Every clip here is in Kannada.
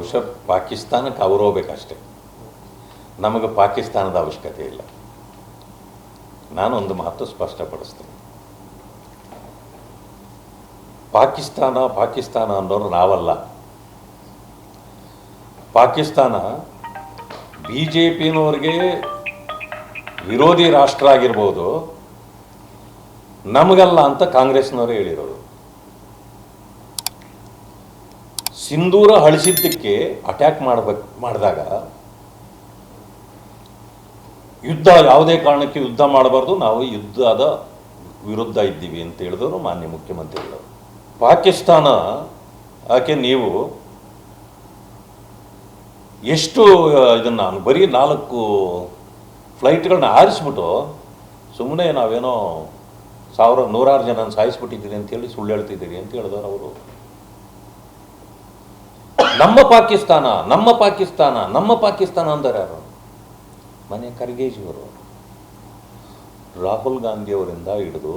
ಬಹುಶಃ ಪಾಕಿಸ್ತಾನಕ್ಕೆ ಅವರು ಹೋಗ್ಬೇಕಷ್ಟೆ, ನಮಗೆ ಪಾಕಿಸ್ತಾನದ ಅವಶ್ಯಕತೆ ಇಲ್ಲ. ನಾನೊಂದು ಮಾತು ಸ್ಪಷ್ಟಪಡಿಸ್ತೀನಿ, ಪಾಕಿಸ್ತಾನ ಅನ್ನೋರು ನಾವಲ್ಲ. ಪಾಕಿಸ್ತಾನ BJPನವ್ರಿಗೆ ವಿರೋಧಿ ರಾಷ್ಟ್ರ ಆಗಿರ್ಬೋದು, ನಮಗಲ್ಲ ಅಂತ ಕಾಂಗ್ರೆಸ್ನವರೇ ಹೇಳಿರೋದು. ಸಿಂಧೂರ ಅಳಿಸಿದ್ದಕ್ಕೆ ಅಟ್ಯಾಕ್ ಮಾಡಿದಾಗ ಯುದ್ಧ ಯಾವುದೇ ಕಾರಣಕ್ಕೆ ಯುದ್ಧ ಮಾಡಬಾರ್ದು, ನಾವು ಯುದ್ಧದ ವಿರುದ್ಧ ಇದ್ದೀವಿ ಅಂತ ಹೇಳಿದವರು ಮಾನ್ಯ ಮುಖ್ಯಮಂತ್ರಿಗಳು. ಪಾಕಿಸ್ತಾನ ಯಾಕೆ ನೀವು ಎಷ್ಟು ಇದನ್ನು ಬರೀ 4 ಫ್ಲೈಟ್ಗಳನ್ನ ಆರಿಸ್ಬಿಟ್ಟು ಸುಮ್ಮನೆ ನಾವೇನೋ ನೂರಾರು ಜನ ಸಾಯಿಸ್ಬಿಟ್ಟಿದ್ದೀರಿ ಅಂತೇಳಿ ಸುಳ್ಳು ಹೇಳ್ತಿದ್ದೀರಿ ಅಂತ ಹೇಳಿದವರು ಅವರು. ನಮ್ಮ ಪಾಕಿಸ್ತಾನ ಅಂದರೆ ಯಾರು? ಮನೆ ಖರ್ಗೆಜಿಯವರು, ರಾಹುಲ್ ಗಾಂಧಿಯವರಿಂದ ಹಿಡಿದು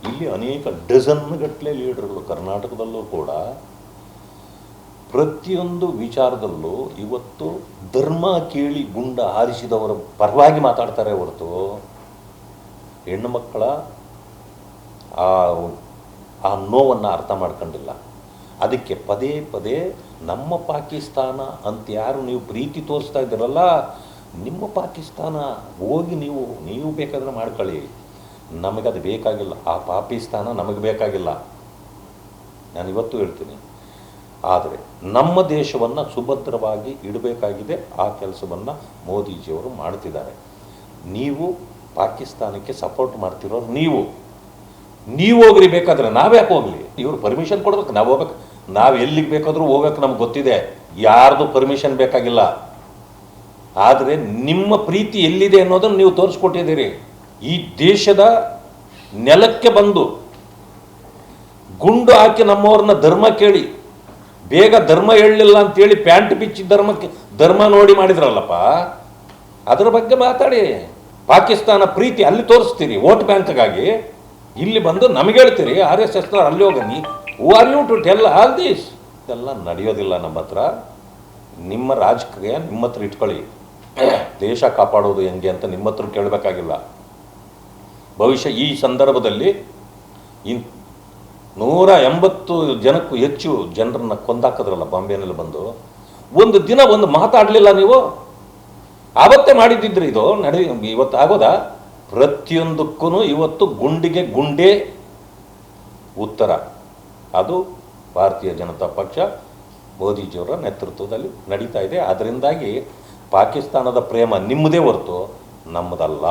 ಇಲ್ಲಿ ಅನೇಕ ಡಜನ್ಗಟ್ಟಲೆ ಲೀಡರ್ಗಳು ಕರ್ನಾಟಕದಲ್ಲೂ ಕೂಡ ಪ್ರತಿಯೊಂದು ವಿಚಾರದಲ್ಲೂ ಇವತ್ತು ಧರ್ಮ ಕೇಳಿ ಗುಂಡ ಹಾರಿಸಿದವರ ಪರವಾಗಿ ಮಾತಾಡ್ತಾರೆ ಹೊರತು ಹೆಣ್ಣು ಮಕ್ಕಳ ಆ ನೋವನ್ನು ಅರ್ಥ ಮಾಡ್ಕೊಂಡಿಲ್ಲ. ಅದಕ್ಕೆ ಪದೇ ಪದೇ ನಮ್ಮ ಪಾಕಿಸ್ತಾನ ಅಂತ ಯಾರು ನೀವು ಪ್ರೀತಿ ತೋರಿಸ್ತಾ ಇದ್ದೀರಲ್ಲ, ನಿಮ್ಮ ಪಾಕಿಸ್ತಾನ ಹೋಗಿ ನೀವು ಬೇಕಾದ್ರೆ ಮಾಡ್ಕೊಳ್ಳಿ, ನಮಗದು ಬೇಕಾಗಿಲ್ಲ. ಆ ಪಾಕಿಸ್ತಾನ ನಮಗೆ ಬೇಕಾಗಿಲ್ಲ, ನಾನು ಇವತ್ತು ಹೇಳ್ತೀನಿ. ಆದರೆ ನಮ್ಮ ದೇಶವನ್ನು ಸುಭದ್ರವಾಗಿ ಇಡಬೇಕಾಗಿದೆ, ಆ ಕೆಲಸವನ್ನು ಮೋದಿಜಿಯವರು ಮಾಡ್ತಿದ್ದಾರೆ. ನೀವು ಪಾಕಿಸ್ತಾನಕ್ಕೆ ಸಪೋರ್ಟ್ ಮಾಡ್ತಿರೋರು ನೀವು ಹೋಗ್ರಿ, ಬೇಕಾದ್ರೆ ನಾವ್ಯಾಕೆ ಹೋಗ್ಲಿ? ಇವರು ಪರ್ಮಿಷನ್ ಕೊಡ್ಬೇಕು, ನಾವು ಹೋಗ್ಬೇಕು, ನಾವು ಎಲ್ಲಿಗೆ ಬೇಕಾದರೂ ಹೋಗ್ಬೇಕು, ನಮ್ಗೆ ಗೊತ್ತಿದೆ, ಯಾರ್ದು ಪರ್ಮಿಷನ್ ಬೇಕಾಗಿಲ್ಲ. ಆದರೆ ನಿಮ್ಮ ಪ್ರೀತಿ ಎಲ್ಲಿದೆ ಅನ್ನೋದನ್ನು ನೀವು ತೋರಿಸ್ಕೊಟ್ಟಿದ್ದೀರಿ. ಈ ದೇಶದ ನೆಲಕ್ಕೆ ಬಂದು ಗುಂಡು ಹಾಕಿ ನಮ್ಮವ್ರನ್ನ ಧರ್ಮ ಕೇಳಿ ಬೇಗ ಧರ್ಮ ಹೇಳಲಿಲ್ಲ ಅಂತೇಳಿ ಪ್ಯಾಂಟ್ ಬಿಚ್ಚಿ ಧರ್ಮ ನೋಡಿ ಮಾಡಿದ್ರಲ್ಲಪ್ಪ, ಅದರ ಬಗ್ಗೆ ಮಾತಾಡಿ. ಪಾಕಿಸ್ತಾನ ಪ್ರೀತಿ ಅಲ್ಲಿ ತೋರಿಸ್ತೀರಿ ವೋಟ್ ಬ್ಯಾಂಕ್ಗಾಗಿ, ಇಲ್ಲಿ ಬಂದು ನಮಗೆ ಹೇಳ್ತೀರಿ RSSನವ್ರು ಅಲ್ಲಿ ಹೋಗಿ who are you to tell all this? ಇದೆಲ್ಲ ನಡೆಯೋದಿಲ್ಲ ನಮ್ಮ ಹತ್ರ. ನಿಮ್ಮ ರಾಜಕೀಯ ನಿಮ್ಮ ಹತ್ರ ಇಟ್ಕೊಳ್ಳಿ, ದೇಶ ಕಾಪಾಡೋದು ಹೆಂಗೆ ಅಂತ ನಿಮ್ಮ ಹತ್ರ ಕೇಳಬೇಕಾಗಿಲ್ಲ. ಭವಿಷ್ಯ ಈ ಸಂದರ್ಭದಲ್ಲಿ 180 ಜನಕ್ಕೂ ಹೆಚ್ಚು ಜನರನ್ನ ಕೊಂದಾಕಿದ್ರಲ್ಲ ಬಾಂಬೆನಲ್ಲಿ ಬಂದು, ಒಂದು ದಿನ ಒಂದು ಮಾತಾಡಲಿಲ್ಲ ನೀವು, ಆವತ್ತೇ ಮಾಡಿದ್ದಿದ್ರಿ. ಇದು ಇವತ್ತು ಆಗೋದಾ? ಪ್ರತಿಯೊಂದಕ್ಕೂ ಇವತ್ತು ಗುಂಡಿಗೆ ಗುಂಡೇ ಉತ್ತರ. ಅದು ಭಾರತೀಯ ಜನತಾ ಪಕ್ಷ ಮೋದಿಜಿಯವರ ನೇತೃತ್ವದಲ್ಲಿ ನಡೀತಾ ಇದೆ. ಅದರಿಂದಾಗಿ ಪಾಕಿಸ್ತಾನದ ಪ್ರೇಮ ನಿಮ್ಮದೇ ಹೊರತು ನಮ್ಮದಲ್ಲ.